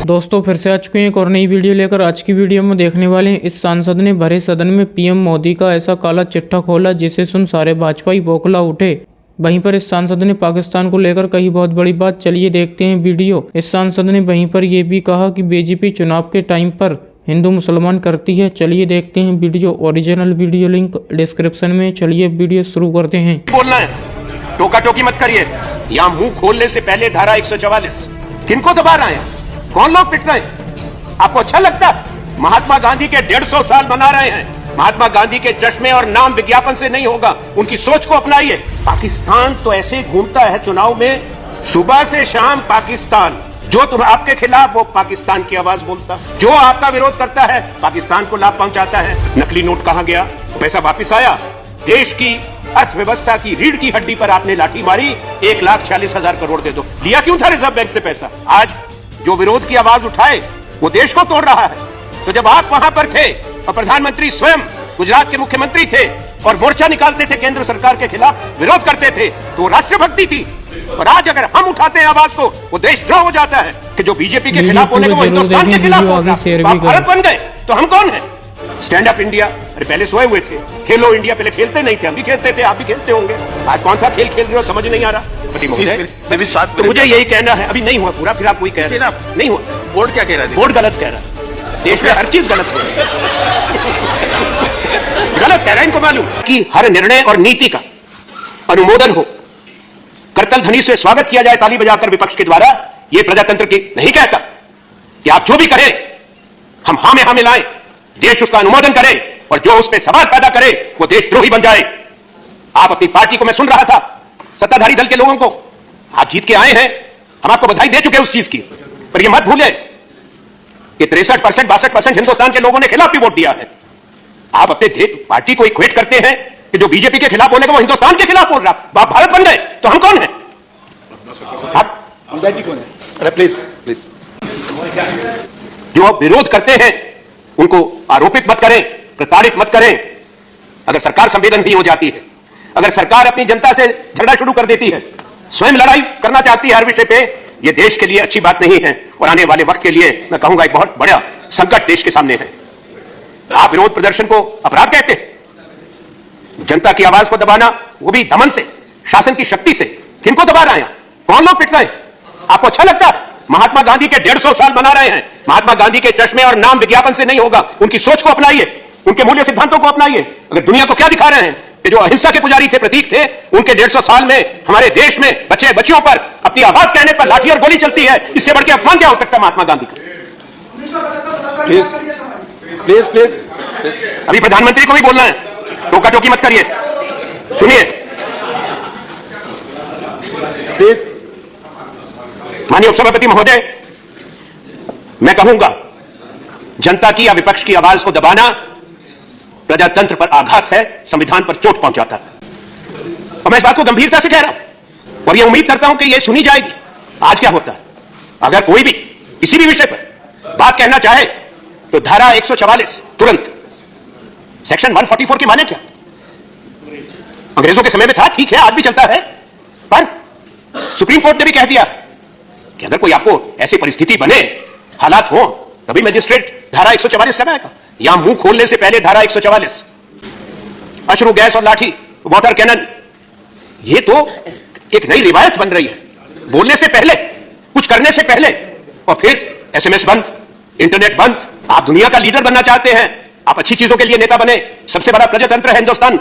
दोस्तों फिर से आ चुके हैं एक और नई वीडियो लेकर। आज की वीडियो में देखने वाले हैं, इस सांसद ने भरे सदन में पीएम मोदी का ऐसा काला चिट्ठा खोला जिसे सुन सारे भाजपाई बौखला उठे। वहीं पर इस सांसद ने पाकिस्तान को लेकर कही बहुत बड़ी बात। चलिए देखते हैं वीडियो। इस सांसद ने वहीं पर यह भी कहा कि बीजेपी चुनाव के टाइम पर हिंदू मुसलमान करती है। चलिए देखते हैं video. Original video link description में। चलिए वीडियो शुरू करते हैं। बोलना है, टोका टोकी मत करिए या मुंह खोलने से पहले धारा 144 किनको दबा रहे हैं? कौन लोग पिट रहे हैं? आपको अच्छा लगता है? महात्मा गांधी के 150 साल मना रहे हैं। महात्मा गांधी के चश्मे और नाम विज्ञापन से नहीं होगा, उनकी सोच को अपनाइए। पाकिस्तान तो ऐसे घूमता है चुनाव में, सुबह से शाम पाकिस्तान। जो तुम आपके खिलाफ, वो पाकिस्तान की आवाज बोलता है। जो आपका विरोध करता है, पाकिस्तान को लाभ पहुंचाता है। नकली नोट कहां गया? पैसा वापिस आया? देश की अर्थव्यवस्था की रीढ़ की हड्डी पर आपने लाठी मारी। 1,46,000 करोड़ दे दो। लिया क्यों था रिजर्व बैंक से पैसा? आज जो विरोध की आवाज उठाए वो देश को तोड़ रहा है। तो जब आप वहां पर थे और प्रधानमंत्री स्वयं गुजरात के मुख्यमंत्री थे और मोर्चा निकालते थे केंद्र सरकार के खिलाफ, विरोध करते थे, तो राष्ट्रभक्ति थी। और आज अगर हम उठाते हैं आवाज को, वो देशद्रोह हो जाता है कि जो बीजेपी के खिलाफ बोले वो हिंदुस्तान के खिलाफ बोल रहा है। आप भारत बन गए तो हम कौन है? स्टैंड अप इंडिया, अरे पहले सोए हुए थे। खेलो इंडिया पहले खेलते नहीं थे, हम भी खेलते थे, आप भी खेलते होंगे। आज कौन सा खेल खेल रहे हो समझ नहीं आ रहा। तो मुझे यही कहना है, अभी नहीं हुआ पूरा, फिर आप वही कह रहे हैं नहीं हुआ। बोर्ड क्या कह रहा है? बोर्ड गलत कह रहा है। देश में हर चीज गलत हो रही है। गलत कह रहा है, इनको मालूम कि हर निर्णय और नीति का अनुमोदन हो, करतल ध्वनि से स्वागत किया जाए ताली बजाकर विपक्ष के द्वारा। यह प्रजातंत्र की नहीं कहता कि आप जो भी करें हम हां में हां मिलाएं, देश उसका अनुमोदन करे, और जो उस पर सवाल पैदा करे वो देशद्रोही बन जाए। आप अपनी पार्टी को, मैं सुन रहा था सत्ताधारी दल के लोगों को, आप जीत के आए हैं, हम आपको बधाई दे चुके उस चीज की, पर यह मत भूले कि 63% 62% हिंदुस्तान के लोगों ने खिलाफ भी वोट दिया है। आप अपने पार्टी को इक्वेट करते हैं कि जो बीजेपी के खिलाफ बोलेगा वो हिंदुस्तान के खिलाफ बोल रहा। आप भारत बन गए तो हम कौन है? आप कौन है? अरे प्लीज प्लीज, जो विरोध करते हैं उनको आरोपित मत करें, प्रताड़ित मत करें। अगर सरकार संवेदनहीन हो जाती है, अगर सरकार अपनी जनता से झगड़ा शुरू कर देती है, स्वयं लड़ाई करना चाहती है हर विषय पे, यह देश के लिए अच्छी बात नहीं है। और आने वाले वक्त के लिए मैं कहूंगा एक बहुत बड़ा संकट देश के सामने है। आप विरोध प्रदर्शन को अपराध कहते हैं? जनता की आवाज को दबाना, वो भी दमन से, शासन की शक्ति से। किनको दबा रहे हैं? कौन लोग पिट रहे हैं? आपको अच्छा लगता है? महात्मा गांधी के 150 साल मना रहे हैं। महात्मा गांधी के चश्मे और नाम विज्ञापन से नहीं होगा, उनकी सोच को अपनाइए, उनके मूल्य सिद्धांतों को अपनाइए। अगर दुनिया को क्या दिखा रहे हैं कि जो अहिंसा के पुजारी थे, प्रतीक थे, उनके 150 साल में हमारे देश में बच्चे बच्चियों पर अपनी आवाज कहने पर लाठी और गोली चलती है, इससे बढ़ के अपमान क्या हो सकता है महात्मा गांधी का? प्लीज प्लीज, अभी प्रधानमंत्री को भी बोलना है, टोका टोकी मत करिए। सुनिए प्लीज। माननीय उपसभापति महोदय, मैं कहूंगा जनता की या विपक्ष की आवाज को दबाना प्रजातंत्र पर आघात है, संविधान पर चोट पहुंचाता है। और मैं इस बात को गंभीरता से कह रहा हूं और यह उम्मीद करता हूं कि यह सुनी जाएगी। आज क्या होता है, अगर कोई भी किसी भी विषय पर बात कहना चाहे तो धारा 144 तुरंत, सेक्शन 144 की माने क्या? अंग्रेजों के समय में था, ठीक है, आज भी चलता है, पर सुप्रीम कोर्ट ने भी कह दिया कि अगर कोई आपको ऐसी परिस्थिति बने, हालात हो, तभी मजिस्ट्रेट धारा 144 लगाएगा। या मुंह खोलने से पहले धारा 144, अश्रु गैस और लाठी, वाटर कैनन, ये तो एक नई रिवायत बन रही है। बोलने से पहले, कुछ करने से पहले, और फिर एसएमएस बंद, इंटरनेट बंद। आप दुनिया का लीडर बनना चाहते हैं, आप अच्छी चीजों के लिए नेता बने। सबसे बड़ा प्रजातंत्र है हिंदुस्तान,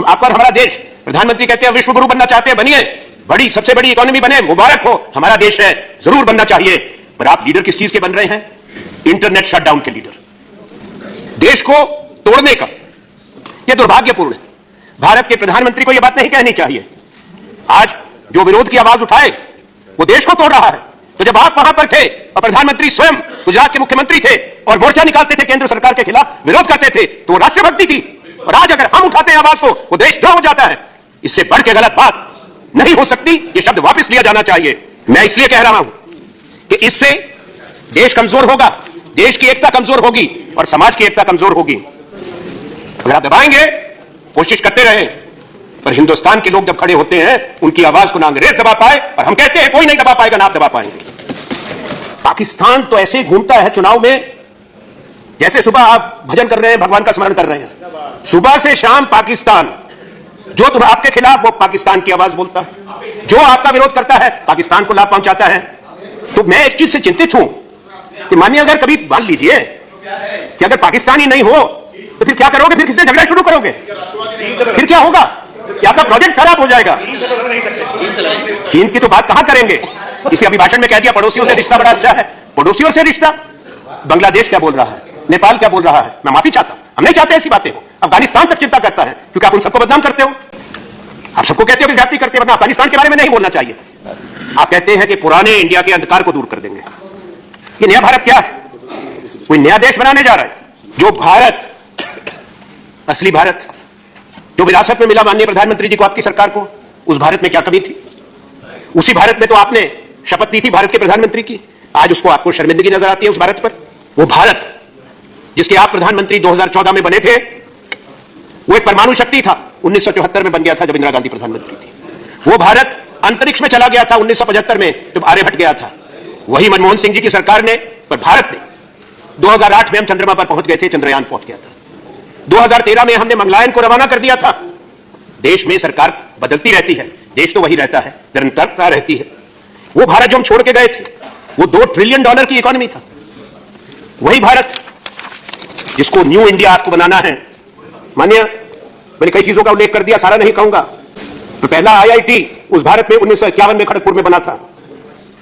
आपका हमारा देश। प्रधानमंत्री कहते हैं विश्व गुरु बनना चाहते हैं, बनिए। बड़ी, सबसे बड़ी इकोनॉमी बने, मुबारक हो, हमारा देश है, जरूर बनना चाहिए। पर आप लीडर किस चीज के बन रहे हैं? इंटरनेट शटडाउन के लीडर, देश को तोड़ने का। यह दुर्भाग्यपूर्ण है। भारत के प्रधानमंत्री को यह बात नहीं कहनी चाहिए। आज जो विरोध की आवाज उठाए वो देश को तोड़ रहा है। तो जब आप वहां पर थे और प्रधानमंत्री स्वयं गुजरात के मुख्यमंत्री थे और मोर्चा निकालते थे केंद्र सरकार के खिलाफ, विरोध करते थे, तो वो राष्ट्रभक्ति थी। और आज अगर हम उठाते हैं आवाज को, वो देशद्रोह हो जाता है। इससे बढ़ के गलत बात नहीं हो सकती। ये शब्द वापस लिया जाना चाहिए। मैं इसलिए कह रहा हूं कि इससे देश कमजोर होगा, देश की एकता कमजोर होगी और समाज की एकता कमजोर होगी। अगर आप दबाएंगे, कोशिश करते रहे, पर हिंदुस्तान के लोग जब खड़े होते हैं उनकी आवाज को ना अंग्रेज दबा पाए, और हम कहते हैं कोई नहीं दबा पाएगा, ना आप दबा पाएंगे। पाकिस्तान तो ऐसे घूमता है चुनाव में जैसे सुबह आप भजन कर रहे हैं, भगवान का स्मरण कर रहे हैं। सुबह से शाम पाकिस्तान, जो तुम आपके खिलाफ वो पाकिस्तान की आवाज बोलता है, जो आपका विरोध करता है पाकिस्तान को लाभ पहुंचाता है। तो मैं एक चीज से चिंतित हूं कि मानिए अगर कभी मान लीजिए कि अगर पाकिस्तान ही नहीं हो तो फिर क्या करोगे? फिर किससे झगड़ा शुरू करोगे? फिर क्या होगा? क्या आपका प्रोजेक्ट खराब हो जाएगा? चीन की तो बात कहां करेंगे? किसी अभिभाषण में कह दिया पड़ोसियों से रिश्ता बड़ा अच्छा है। पड़ोसियों से रिश्ता? बांग्लादेश क्या बोल रहा है, नेपाल क्या बोल रहा है? मैं माफी चाहता हूं, हम नहीं चाहते ऐसी बातें हो। अफगानिस्तान तक चिंता करता है क्योंकि आप उन सबको बदनाम करते हो, आप सबको कहते हो कि ज्यादती करते हो, वरना अफगानिस्तान के बारे में नहीं बोलना चाहिए। आप कहते हैं कि पुराने इंडिया के अंधकार को दूर कर देंगे। ये नया भारत क्या है? कोई नया देश बनाने जा रहा है? जो भारत, असली भारत जो विरासत में मिला माननीय प्रधानमंत्री जी को, आपकी सरकार को, उस भारत में क्या कमी थी? उसी भारत में तो आपने शपथ दी थी भारत के प्रधानमंत्री की, आज उसको आपको शर्मिंदगी नजर आती है उस भारत पर। वो भारत जिसके आप प्रधानमंत्री 2014 में बने थे, वो एक परमाणु शक्ति था, 1974 में बन गया था जब इंदिरा गांधी प्रधानमंत्री थी। वो भारत अंतरिक्ष में चला गया था 1975 में जब आर्यभट्ट गया था, वही मनमोहन सिंह जी की सरकार ने, पर भारत ने 2008 में हम चंद्रमा पर पहुंच गए थे, चंद्रयान पहुंच गया था। 2013 में हमने मंगलयान को रवाना कर दिया था। देश में सरकार बदलती रहती है, देश तो वही रहता है, निरंतरता रहती है। वो भारत जो हम छोड़ के गए थे, वो $2 ट्रिलियन की इकोनॉमी था। वही भारत जिसको न्यू इंडिया आपको बनाना है। मानिए मैंने कई चीजों का उल्लेख कर दिया, सारा नहीं कहूंगा। तो पहला IIT उस भारत में 1951 में खड़गपुर में बना था।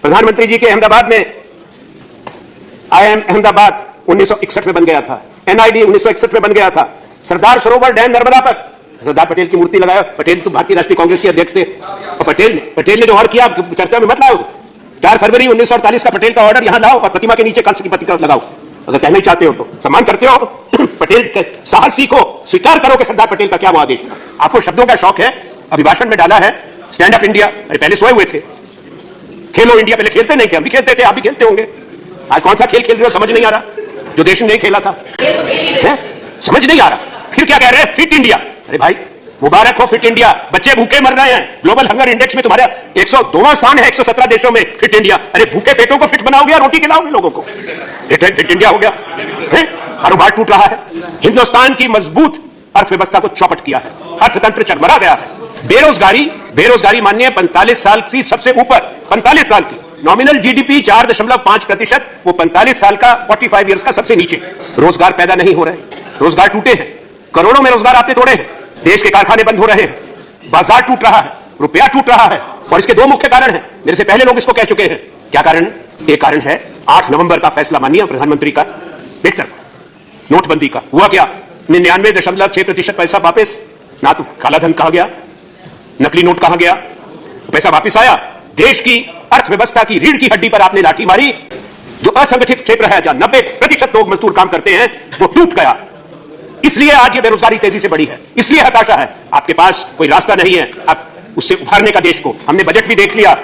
प्रधानमंत्री जी के अहमदाबाद में IIM अहमदाबाद 1961 में बन गया था। NID 1961 में बन गया था। सरदार सरोवर डैम नर्मदा पर सरदार पटेल की मूर्ति लगाया। पटेल तो भारतीय राष्ट्रीय कांग्रेस के अध्यक्ष थे, और पटेल ने जो और किया चर्चा में मत लाओ। 4 फरवरी 1948 का पटेल का ऑर्डर यहां लाओ और प्रतिमा के नीचे कंस की प्रतिमा लगाओ। अगर कहना ही चाहते हो तो, सम्मान करते हो पटेल के साहस सीखो, स्वीकार करो कि सरदार पटेल का क्या वो आदेश था। आपको शब्दों का शौक है, अभिभाषण में डाला है स्टैंड अप इंडिया। अरे पहले सोए हुए थे, खेलो इंडिया पहले खेलते नहीं थे, हम भी खेलते थे, आप भी खेलते होंगे। आज कौन सा खेल खेल रहे हो समझ नहीं आ रहा, जो देश ने नहीं खेला था है? समझ नहीं आ रहा। फिर क्या कह रहे हैं, फिट इंडिया। अरे भाई मुबारक हो फिट इंडिया, बच्चे भूखे मर रहे हैं। ग्लोबल हंगर इंडेक्स में तुम्हारा 102वां स्थान है 117 देशों में। फिट इंडिया, अरे भूखे पेटों को फिट बनाओगे, रोटी खिलाओगे लोगों को, फिट इंडिया हो गया। कारोबार टूट रहा है, हिंदुस्तान की मजबूत अर्थव्यवस्था को चौपट किया है, अर्थतंत्र चरमरा गया है। बेरोजगारी मानिए 45 साल की सबसे ऊपर, 45 साल की नॉमिनल GDP 4.5%, वो 45 साल का 45 ईयर्स का सबसे नीचे। रोजगार पैदा नहीं हो रहे, रोजगार टूटे हैं, करोड़ों में रोजगार आपने तोड़े हैं, देश के कारखाने बंद हो रहे हैं, बाजार टूट रहा है, रुपया टूट रहा है। और इसके 2 मुख्य कारण हैं, मेरे से पहले लोग इसको कह चुके हैं। क्या कारण है? एक कारण है 8 नवंबर का फैसला मानिए प्रधानमंत्री का, एक तरफ नोटबंदी का। हुआ क्या, 99.6% पैसा वापस, ना तो काला धन कहा गया, नकली नोट कहा गया, पैसा वापस आया। देश की अर्थव्यवस्था की रीढ़ की हड्डी पर आपने लाठी मारी। जो असंगठित क्षेत्र है, जहां 90% लोग मजदूर काम करते हैं, वो टूट गया। इसलिए आज ये बेरोजगारी तेजी से बढ़ी है, इसलिए हताशा है। आपके पास कोई रास्ता नहीं है आप उससे उभारने का देश को। हमने बजट भी देख लिया,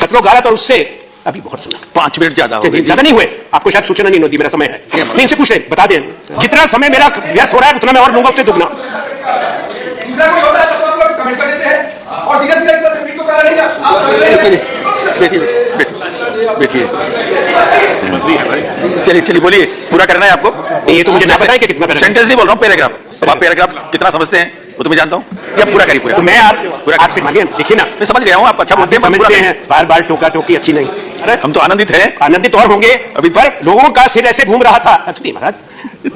कतलो गालत, और उससे अभी बहुत सुना। 5 मिनट ज्यादा नहीं हुए, आपको शायद सूचना नहीं होती, मेरा समय है। नहीं, इनसे पूछ ले, बता दें। जितना समय मेरा व्यर्थ हो रहा है उतना मैं और लूंगा, उससे दुगना। देखिए चलिए बोलिए, पूरा करना है आपको। ये तो मुझे ना बताएं कि कितना सेंटेंस नहीं बोल रहा हूँ, पैराग्राफ। अब आप पैराग्राफ कितना समझते हैं वो तो मैं जानता हूँ, या पूरा करिए पूरा। तो मैं आपसे मांगे, देखिए ना, मैं समझ गया हूँ, आप अच्छा बोलते हैं, समझते हैं। बार बार टोका टोकी अच्छी नहीं। अरे हम तो आनंदित हैं। आनंदित और होंगे अभी, पर लोगों का सिर ऐसे घूम रहा था। नहीं महाराज,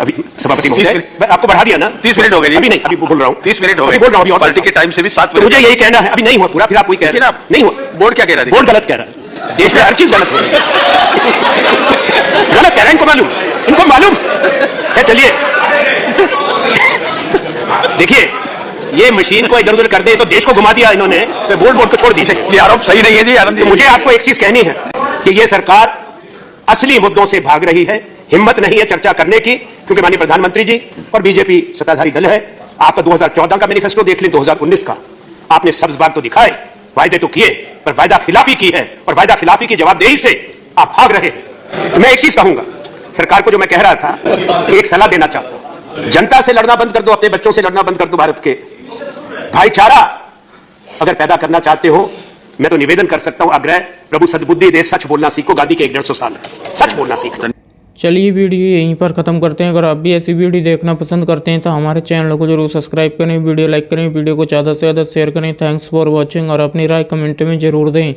अभी सभापति महोदय आपको बढ़ा दिया ना, 30 मिनट हो गए। अभी नहीं, अभी बोल रहा हूँ 30 मिनट हो गए, बोल रहा हूँ। पार्टी के टाइम से भी 7 मिनट। मुझे यही कहना है, अभी नहीं हुआ पूरा, फिर आप कोई कह रहे हैं नहीं हुआ। बोर्ड क्या कह रहा है? बोर्ड गलत कह रहा है, देश में हर चीज गलत हो रही है। गलत कह रहा है, इनको मालूम है। चलिए देखिए, ये मशीन को इधर उधर कर दे तो देश को घुमा दिया इन्होंने, तो बोर्ड को छोड़ दीजिए। ये आरोप सही नहीं है जी आनंद जी। मुझे आपको एक चीज कहनी है कि ये सरकार असली मुद्दों से भाग रही है, हिम्मत नहीं है चर्चा करने की, क्योंकि माननीय प्रधानमंत्री जी और बीजेपी सत्ताधारी दल है। आपका 2014 का मैनिफेस्टो देख लें, 2019 का, आपने सब्ज बाग तो दिखाए, वायदे तो किए, पर वायदा खिलाफी की है, और वायदा खिलाफी की जवाबदेही से आप भाग रहे हैं। तो मैं एक चीज कहूंगा सरकार को, जो मैं कह रहा था, एक सलाह देना चाहता हूं। जनता से लड़ना बंद कर दो, अपने बच्चों से लड़ना बंद कर दो। भारत के भाईचारा अगर पैदा करना चाहते हो, मैं तो निवेदन कर सकता हूं, आग्रह, प्रभु सद्बुद्धि दे, सच बोलना सीखो। गांधी के 150 साल है, सच बोलना सीखो। चलिए वीडियो यहीं पर ख़त्म करते हैं। अगर आप भी ऐसी वीडियो देखना पसंद करते हैं तो हमारे चैनल को जरूर सब्सक्राइब करें, वीडियो लाइक करें, वीडियो को ज़्यादा से ज़्यादा शेयर करें। थैंक्स फॉर वॉचिंग और अपनी राय कमेंट में ज़रूर दें।